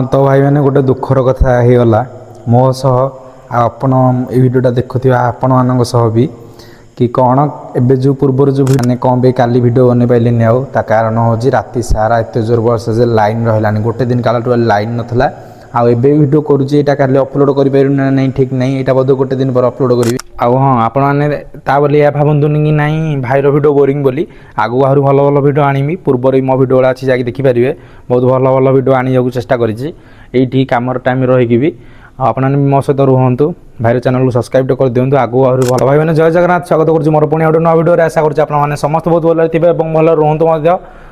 तो भाई मैंने गोटे दुखर कथा होगला मो सह आपण ये भिडियोटा देखुवा आपण मान भी कि कौन एबे जो पूर्वर जो मैंने कौन भी काली वीडियो बन पाइलिनी आउ ता कारण हूँ राति सारा एत जोर वर्षा जे लाइन रहा गोटे दिन काल लाइन नाला आउ एबे वीडियो करुँचे यहाँ काली अपलोड करें नहीं ठीक नहीं यहाँ बोध गोटे दिन पर अपलोड करी आउ हाँ आपण मैंने भावतुनि कि नाई भाईर भिडियो बोरिंग बोली आगू आहरी भल भल भिडियो आनी पूर्वर मो भिडियो अच्छी जाकि देखिपारे बहुत भल भल भिडियो आने चेष्टा करी कमर टाइम रहीकि भी आपने मो सहित रुहतु भाईर चैनल को सब्सक्राइब कर दिंतु आगू आहरी भल भाई मैंने जय जगन्नाथ स्वागत करुँच मोर पुणी गोटे नुआ भिडियो आशा करें समस्त बहुत भल थे भल रुहतु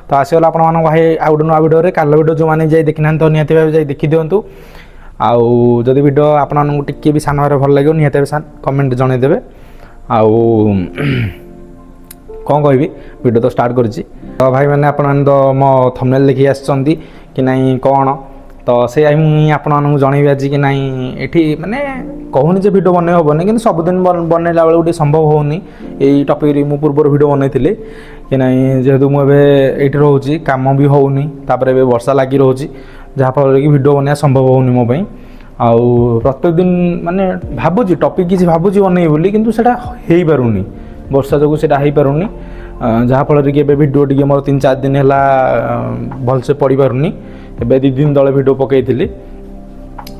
तो आसगला आप भाई आउ गोटे नुआ भिडियो काल भिडियो जो मैंने जाए देखी ना तो निहत भाव देखी दिंतु आउ जदि भिडियो आपको टिके भी सान भाव भल लगे निहत कमेंट जनईदेवे आउ कौन कहि भिडियो तो स्टार्ट करी तो भाई मैंने आप तो मो थंबनेल देखी आसछंती कि नहीं कौन तो से मुझे आपको जनइबी आज कि नाई ये माने कहूनी जे भिडियो बन हेनी कि सबुदिन बनइला बेले गोटे संभव होनी यही टपिक मु पूर्व भिडियो बनई कि नाई जेहेतु मुझे ये रोचे कम भी होनी तापर ए वर्षा लगी रोचे जहाँफल कि भिडियो बनवा संभव होनी मो आउ प्रत्येक दिन माने भावुची टपिक किसी भावुची बनई बोली किंतु सेटा हो पारुनी वर्षा जो सेटा हो पारुनी जहाँफल कि भिडियो टी मोर 3-4 दिन है भलसे पढ़ी पारुनी एबे 2 दिन तले भिडियो पकईली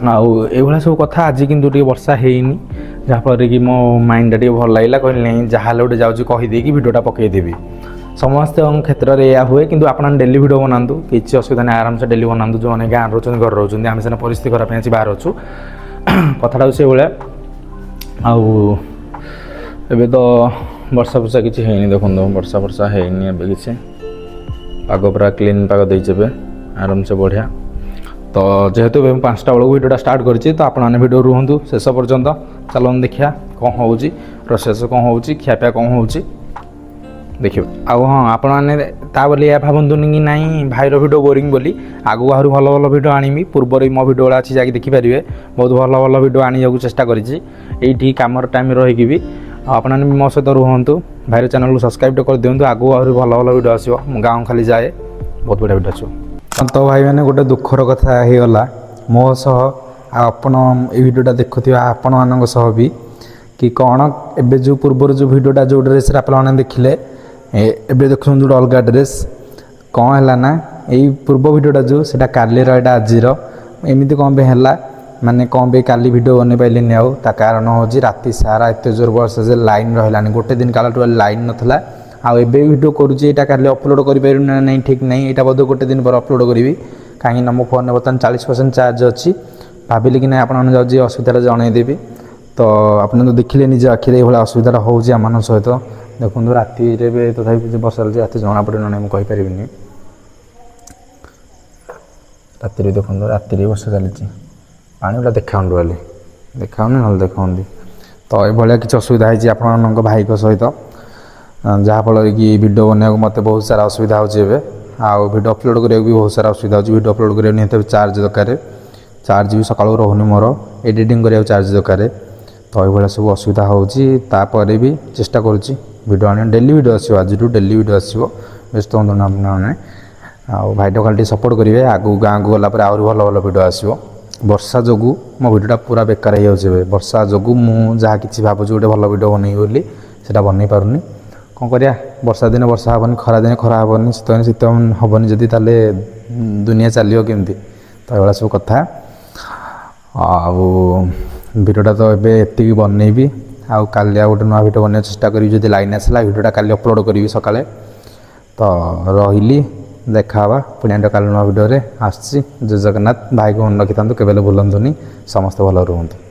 आउ ये सब कथा आज किंतु वर्षा हैनी जहाँफल कि मो माइंड टे भल लगे कहली नहीं जहाँ गोटे जाऊँगी कहीदे भिडियोटा पकईदेवी समस्त क्षेत्र में यह हुए कि आप डेली भिडियो बनातु किसी असुविधा नहीं आराम से डेली बनातु जो मैंने गाँव रोच घर रोच आम सीना परिस्थिति खराब अच्छी बाहर अच्छु कथाटा से भाया आउ एबे तो वर्षा फर्षा किसी है देखो वर्षा फर्षा है किसी पाग पूरा क्लीन पाग देचे आराम से बढ़िया तो जेहेतु 5टा बेलू भिडियोटा स्टार्ट करी तो आपने भिडियो रुहतु शेष पर्यंत चलो देखिया कौन हो प्रोसेस कौन हो खियापिया कौन हो देखिए आउ हाँ आपने भावतुनि कि नाई भाईर भिडियो बोरिंग बोली आगू आहरी भल भल भिडियो आनी पूर्वर मो भिडियो अच्छी जाकि देखिपारे बहुत भल भल भिडियो आने चेष्टा करी कमर टाइम रहीकि भी आपने मो सहित रुहतु भाईर चैनल को सब्सक्राइब कर दिंतु आगू आहरी भल भल भिडियो आसो गाँव खाली जाए बहुत बढ़िया भिडियो आसो तो भाई मैंने गोटे दुखर कथा होगला मो सह आपण ये भिडियोटा देखुवा आपण मान भी कि कौन एबे जो पूर्वर जो भिडियोटा जो ड्रेस आप देखिले एबे देखुं जो अलग ड्रेस कौन है ना यही पूर्व भिडियोटा जो सेटा कालीर यहाँ आज एमती कौन पे है माने कौन पे काली भिडियो बन पाइलिनी आउ ता कारण हूँ राति सारा एत जोर वर्षा जे लाइन रहा गोटे दिन काल लाइन नाला आउ एबे भिडियो करुँचे यहाँ काली अपलोड करें नहीं ठीक नहीं यहाँ बोध गोटे दिन पर अपलोड करी कहीं मो फोन में बर्तमान 40% चार्ज अच्छी भाविली कि ना आपने जाऊँगी असुविधा जनईदेवी तो आपने तो देखिले निज आखिर ये असुविधा होम सहित देखो राति तथापि वर्षा रात जना पड़े ना मुझे राति देखो राति वर्षा चली पानी देखा बोली देखा ना देखा तो ये किसी असुविधा है आप भाई सहित जहाँफल कि भिडियो बनवाक मत बहुत सारा असुविधा होवे आउ भिडियो अपलोड करा भी बहुत सारा असुविधा हो भिडियो अपलोड करा निहत चार्ज दरकार चार्ज भी सकाळु रोहनी मोर एडिटिंग करा चार्ज दरकार तो ये सब असुविधा होपर भी चेष्टा करुँची भिडियो आने डेली भिडियो आसो आज डेली भिडियो आसो व्यस्त हूँ आपने भाईटा खाली सपोर्ट करेंगे आगू गाँव को गलापर आहरी भल भल भिडियो आसो वर्षा जो मो भिडियोटा पूरा बेकार हो वर्षा जो मुझे कि भावुँ गोटे भल भिडियो बनई बोली से बनई पारुनी कौन करिया वर्षा दिन वर्षा हेनी खरा दिन खरा हेनी शीत दिन शीत हेनी जदि ताले दुनिया चलो केमती तो ये सब कथा भिडियोटा तो ये बनईबी आउ काली गोटे नुआ भिडियो बनवा चेष्टा करी जब लाइन आसला भिडियोटा काली अपलोड करी सकाଳେ तो रही देखा पुणी काली नुआ भिडियो आसची जय जगन्नाथ भाई को मन रखी था केवे भूलतुनि समस्त भल रुहतु।